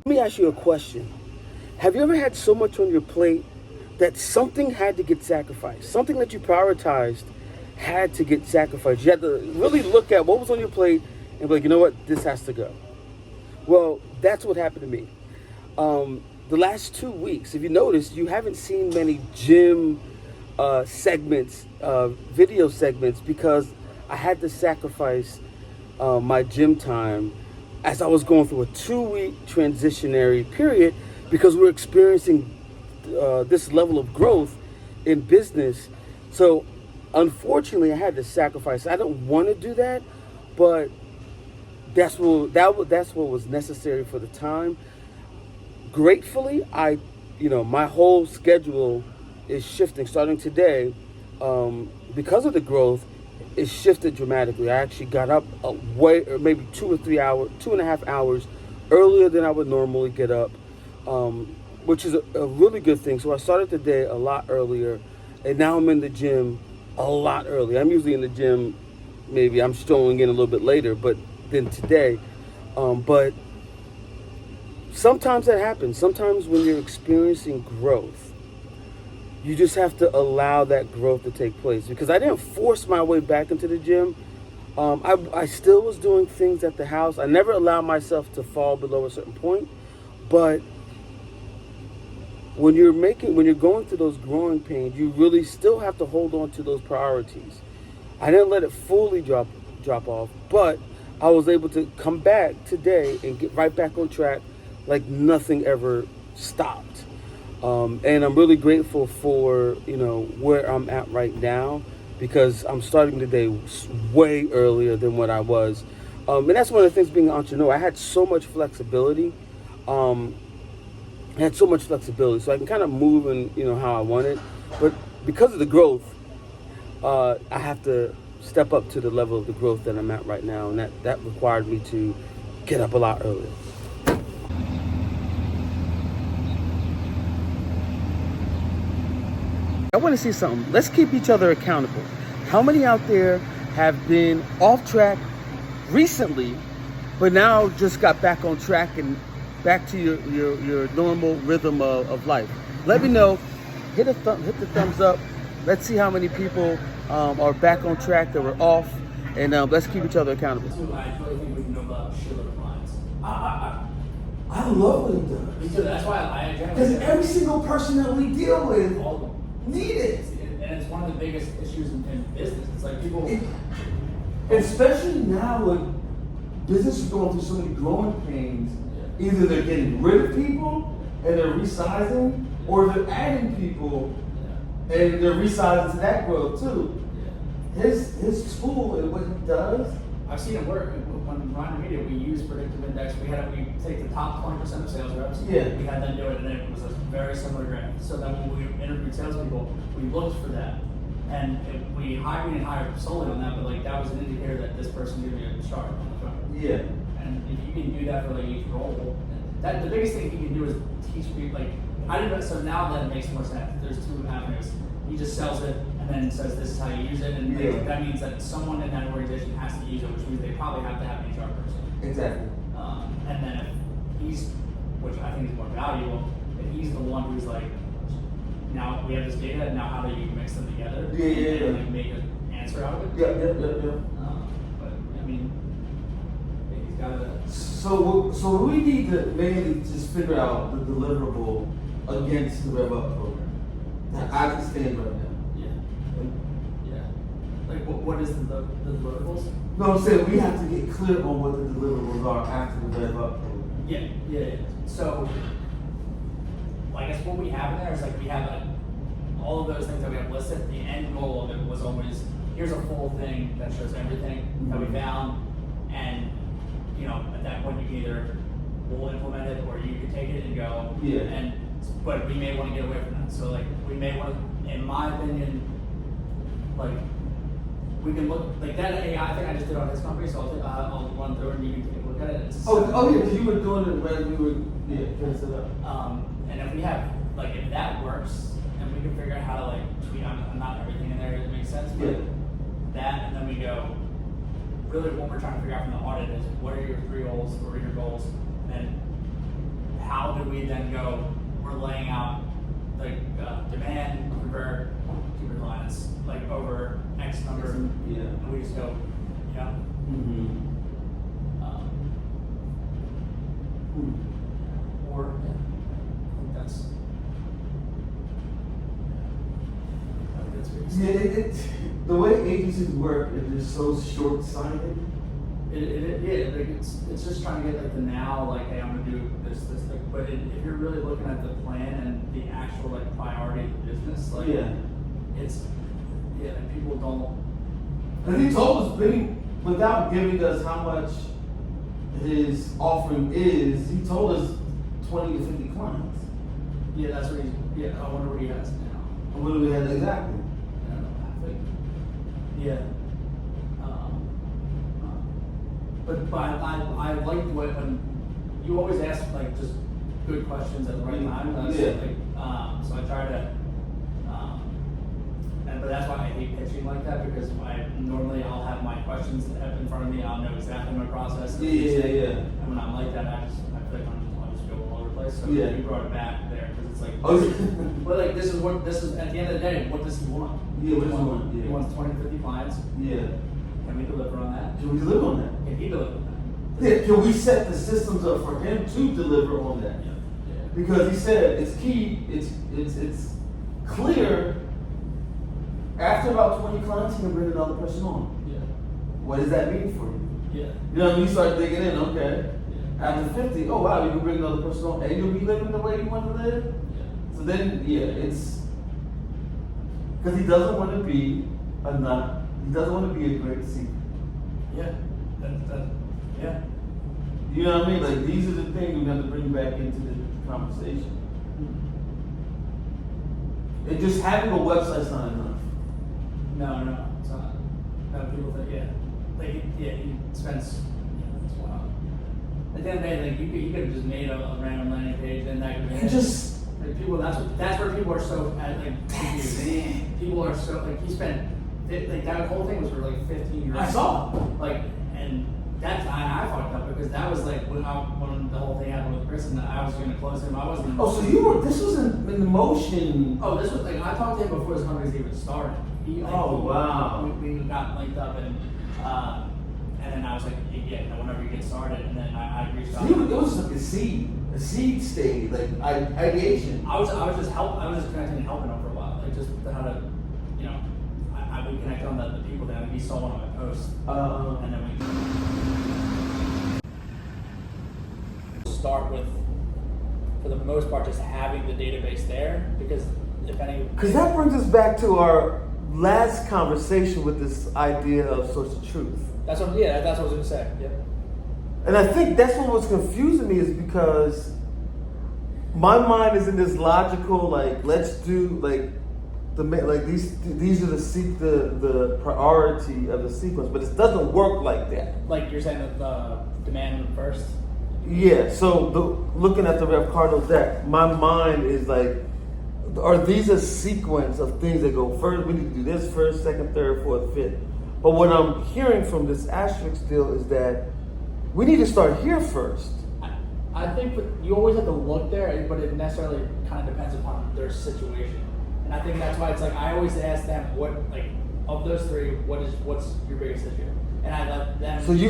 Let me ask you a question. Have you ever had so much on your plate that something had to get sacrificed? Something that you prioritized had to get sacrificed. You had to really look at what was on your plate and be like, you know what, this has to go. Well, that's what happened to me. The last 2 weeks, if you notice, you haven't seen many gym segments, video segments, because I had to sacrifice my gym time as I was going through a 2 week transitionary period, because we're experiencing this level of growth in business. So unfortunately, I had to sacrifice. I don't want to do that, but that's what was necessary for the time. Gratefully, my whole schedule is shifting starting today. Because of the growth, it shifted dramatically. I actually got up maybe 2.5 hours earlier than I would normally get up, which is a really good thing. So I started the day a lot earlier, and now I'm in the gym a lot earlier. I'm usually in the gym, maybe I'm strolling in a little bit later, than today. But sometimes that happens. Sometimes when you're experiencing growth, you just have to allow that growth to take place. Because I didn't force my way back into the gym. I still was doing things at the house. I never allowed myself to fall below a certain point. But when you're going through those growing pains, you really still have to hold on to those priorities. I didn't let it fully drop off, but I was able to come back today and get right back on track like nothing ever stopped. And I'm really grateful for, where I'm at right now, because I'm starting the day way earlier than what I was. And that's one of the things being an entrepreneur. I had so much flexibility. So I can kind of move in, how I want it. But because of the growth, I have to step up to the level of the growth that I'm at right now. And that required me to get up a lot earlier. I want to see something. Let's keep each other accountable. How many out there have been off track recently, but now just got back on track and back to your normal rhythm of life? Let me know. Hit the thumbs up. Let's see how many people are back on track that were off, and let's keep each other accountable. I really think we can know about Sheila Lines. I love what he does. So that's why I Because every single person that we deal with all of them. need it. And it's one of the biggest issues in business. It's like people... Especially now when business is going through so many growing pains, either they're getting rid of people and they're resizing, or they're adding people and they're resizing to that growth too. His tool and what he does, I've seen it work. When Ryan Media, we use predictive index. We take the top 20% of sales reps. Yeah. We had them do it, and it was a very similar graph. So then when we interviewed salespeople, we looked for that, and we didn't hire solely on that, but like that was an indicator that this person is going to be sharp on the front. yeah. And if you can do that for like each role, the biggest thing he can do is teach people. So now that it makes more sense. There's two avenues. He just sells it and then says this is how you use it, and that means that someone in that organization has to use it, which means they probably have to have an HR person. Exactly. And then if he's, which I think is more valuable, if he's the one who's like, now we have this data, now how do you mix them together? And like make an answer out of it? Yeah. But I mean, he's got to. So we need to mainly just figure out the deliverable against the Rev Up program. I can stand right now. Yeah. Like what is the deliverables? No, I'm saying we have to get clear on what the deliverables are after the Rev Up program. Yeah. So, I guess what we have in there is like we have all of those things that we have listed. The end goal of it was always, here's a full thing that shows everything that we found, and at that point you can either we'll implement it or you can take it and go. Yeah. But we may want to get away from that. So we may want to, in my opinion, we can look like that AI thing I just did on his company. So I'll run through it and you can take a look at it. Oh yeah, because you were doing it when we were finish it up. And if we have if that works and we can figure out how to tweak on not everything in there that makes sense, but that, and then we go. Really, what we're trying to figure out from the audit is what are your 3 goals, what are your goals, and then how do we then go? We're laying out the demand convert keeper clients like over X number, Yeah. and we just go, yeah. Mm-hmm. Or yeah, I think that's what Yeah, the way agencies work is just so short-sighted. Yeah, like it's just trying to get like the now, like, hey, I'm gonna do this, like, but if you're really looking at the plan and the actual like priority of the business, like, it's, like people don't. And he told us, without giving us how much his offering is, he told us 20 to 50 clients. Yeah, that's what he's. Yeah, I wonder what he has now. And what do we have exactly? I don't know. Yeah. But I liked when you always ask like just good questions at the right time. So I try to. But that's why I hate pitching like that, because normally I'll have my questions in front of me. I'll know exactly my process. Yeah. And when I'm like that, I feel like I'll just go all over the place. So Yeah. you brought it back there because it's like, Oh, but like this is at the end of the day, what does he want? Yeah, what does he want? He Yeah. wants 20 to 50 clients. Yeah. Can we deliver on that? Can we deliver on that? Can he deliver on that? Yeah, can we set the systems up for him to deliver on that? Yeah. Because he said it's key, it's clear. After about 20 clients, he can bring another person on. Yeah. What does that mean for you? Yeah. You know, when you start digging in, okay. Yeah. After 50, oh wow, you can bring another person on, and you'll be living the way you want to live. Yeah. So then, it's because he doesn't want to be he doesn't want to be a great secret. Yeah. Yeah. You know what I mean? Like, these are the things we have to bring back into the conversation. And just having a website's not enough. No, it's not. People think, he spends. That's wild. At the end of the day, like you could have just made a random landing page and that could be like people. That's where people are so confused. People are so like he spent that whole thing was for like 15 years. I saw. And that's I fucked up because that was like when the whole thing happened with Chris and I was going to close him. I wasn't. Oh, so this was in the motion. Oh, this was like I talked to him before his companies even started. Wow. We got linked up and then I was like, whenever you get started, and then I reached out. It was like a seed stage, like ideation. I was just connecting and helping him for a while, like just how to, I would connect on the people that he saw one of my posts, and then we start with, for the most part, just having the database there because because that brings us back to our last conversation with this idea of source of truth. That's what I was going to say. Yep. And I think that's what was confusing me is because my mind is in this logical, like, let's do these are the priority of the sequence, but it doesn't work like that. Like you're saying that the demand first. Yeah. So looking at the Rev Cardinal deck, my mind is like, are these a sequence of things that go first? We need to do this first, second, third, fourth, fifth. But what I'm hearing from this asterisk deal is that we need to start here first. I think you always have to look there, but it necessarily kind of depends upon their situation. And I think that's why it's like I always ask them what, like, of those three, what's your biggest issue? And I let them. So you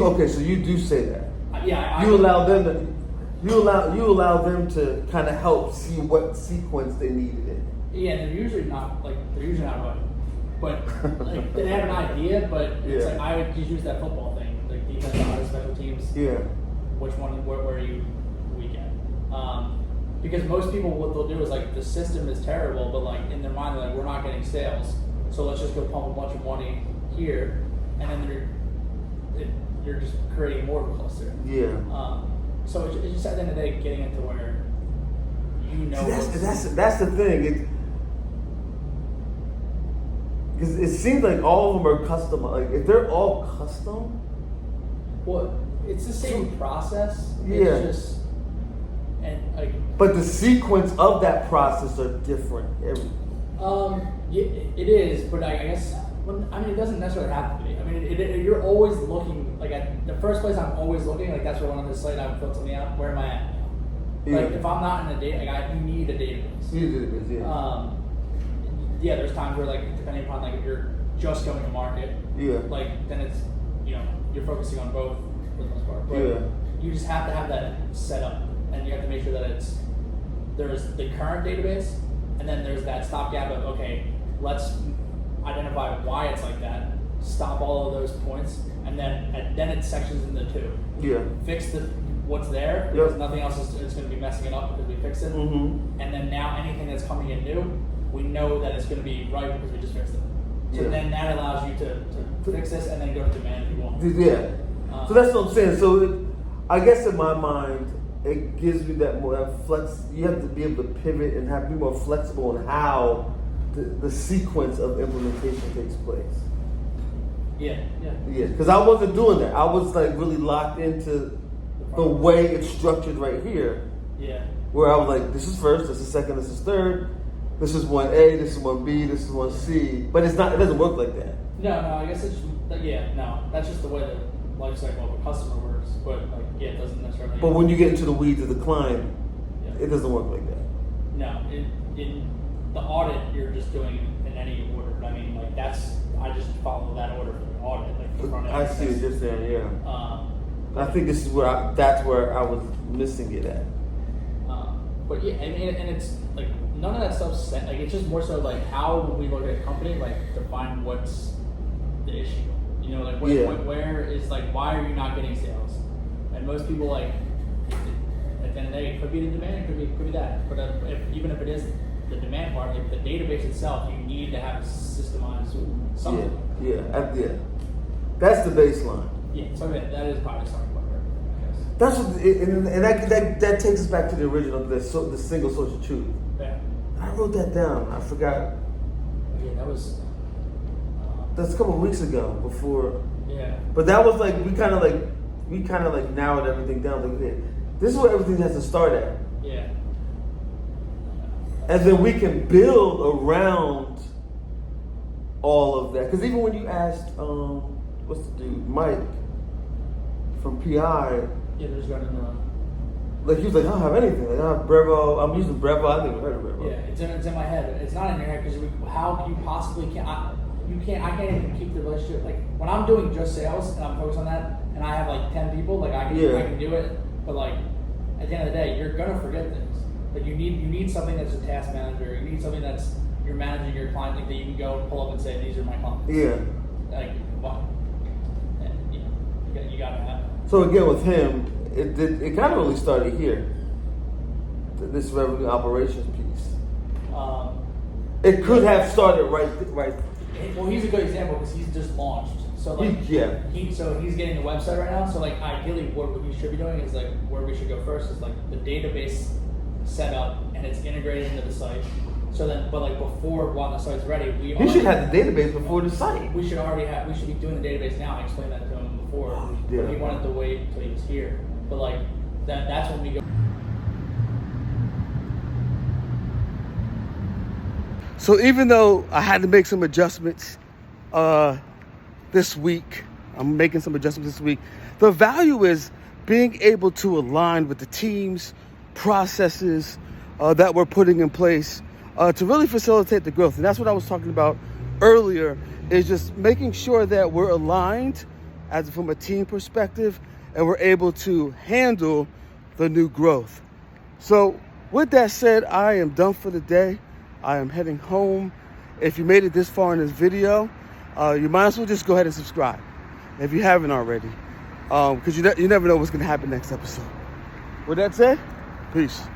do say that. Yeah. You allow them to kind of help see what sequence they needed in. Yeah, they're usually not right. But like they have an idea, but it's like I would just use that football thing, like defense, offense, special teams. Yeah. Which one? Where are you weak at? Because most people, what they'll do is like the system is terrible, but like in their mind, they're like, we're not getting sales, so let's just go pump a bunch of money here, and then you're just creating more of a cluster. Yeah. So it's just at the end of the day, getting into where See, that's the thing. Because it seems like all of them are custom. Like if they're all custom, well, it's the same process. Yeah. It's just but the sequence of that process are different. It is, but I guess it doesn't necessarily have to be. I mean, you're always looking. Like at the first place, I'm always looking. Like that's where on this site I would fill something out. Where am I at now? Yeah. Like if I'm not in a data, like you need a database. You did it, yeah. Yeah, there's times where like depending upon like if you're just going to market, Yeah. like then it's you're focusing on both for the most part. But Yeah. you just have to have that set up, and you have to make sure that there's the current database, and then there's that stopgap of okay, let's identify why it's like that, stop all of those points, and then it sections into two. Yeah. Fix what's there because nothing else is going to be messing it up because we fixed it, Mm-hmm. and then now anything that's coming in new, we know that it's going to be right because we just fixed it. So Yeah. then that allows you to fix this and then go to demand if you want. Yeah. So that's what I'm saying. So I guess in my mind, it gives me that flex. You have to be able to pivot and be more flexible on how the sequence of implementation takes place. Yeah. Yeah, because I wasn't doing that. I was like really locked into the way it's structured right here. Yeah. Where I was like, this is first, this is second, this is third, this is 1A, this is 1B, this is 1C. But it doesn't work like that. No, I guess it's that's just the way the life cycle of a customer works. But it doesn't necessarily. But when you get into the weeds of the client, Yeah. it doesn't work like that. No, in the audit, you're just doing it in any order. I mean, like I just follow that order for the audit, like the front end. I see what you're saying, yeah. I But think this is that's where I was missing it at. But yeah, and it's like none of that stuff's set. Like it's just more so like how when we look at a company, like define what's the issue. Like where is like why are you not getting sales? And most people like at the end of the day, it could be the demand, it could be that. But even if it is the demand part, like the database itself, you need to have systemized something. Yeah. That's the baseline. Yeah. So that is probably starting point, right? I guess. That's what, and that takes us back to the original, the single social truth. Yeah. I wrote that down. I forgot. Yeah, that was. That's a couple of weeks ago. Before. Yeah. But that was like we kind of like narrowed everything down. Like, okay, this is where everything has to start at. Yeah. And then we can build around all of that. Because even when you asked, what's the dude, Mike from PI, Yeah, there's going to. like he was like, I don't have anything. Like I have Brevo. I'm using Brevo. I've never heard of Brevo. Yeah, it's in my head. It's not in your head because how can you possibly I can't even keep the relationship. Like when I'm doing just sales and I'm focused on that, and I have like 10 people, like I can do it. But like at the end of the day, you're gonna forget things. Like you need something that's a task manager. You need something that's you're managing your client, like that you can go and pull up and say, these are my clients. Yeah. Like what? And, you gotta have it. So again, with him, it kind of really started here. This revenue operations piece. It could have started right. Well, he's a good example because he's just launched. So like he's getting the website right now. So like ideally, what we should be doing is like where we should go first is like the database setup and it's integrated into the site. So then, but like before while the site's ready, You should have the database before the site. We should be doing the database now. I explained that to him before. Yeah. But he wanted to wait until he was here. But like that's when we go. So even though I had to make some adjustments this week, I'm making some adjustments this week, the value is being able to align with the teams, processes that we're putting in place to really facilitate the growth. And that's what I was talking about earlier, is just making sure that we're aligned from a team perspective and we're able to handle the new growth. So with that said, I am done for the day. I am heading home. If you made it this far in this video, you might as well just go ahead and subscribe if you haven't already, because you never know what's going to happen next episode. With that said, peace.